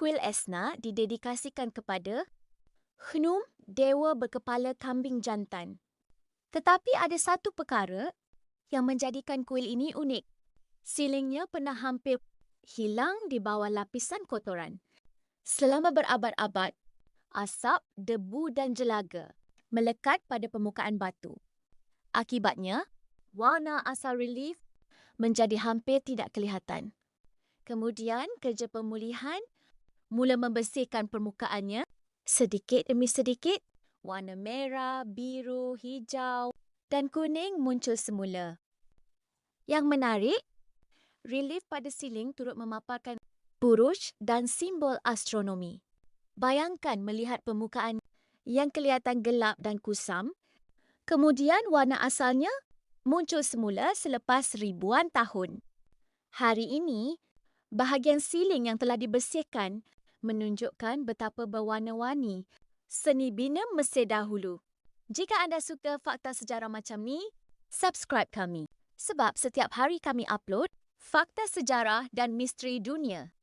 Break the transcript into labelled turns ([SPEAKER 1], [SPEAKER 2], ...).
[SPEAKER 1] Kuil Esna didedikasikan kepada Khnum, dewa berkepala kambing jantan. Tetapi ada satu perkara yang menjadikan kuil ini unik. Silingnya pernah hampir hilang di bawah lapisan kotoran. Selama berabad-abad, asap, debu dan jelaga melekat pada permukaan batu. Akibatnya, warna asal relief menjadi hampir tidak kelihatan. Kemudian, kerja pemulihan mula membersihkan permukaannya sedikit demi sedikit. Warna merah, biru, hijau dan kuning muncul semula. Yang menarik, relief pada siling turut memaparkan buruj dan simbol astronomi. Bayangkan melihat permukaan yang kelihatan gelap dan kusam, kemudian warna asalnya muncul semula selepas ribuan tahun. Hari ini, bahagian siling yang telah dibersihkan menunjukkan betapa berwarna-warni seni bina Mesir dahulu. Jika anda suka fakta sejarah macam ni, subscribe kami. Sebab setiap hari kami upload fakta sejarah dan misteri dunia.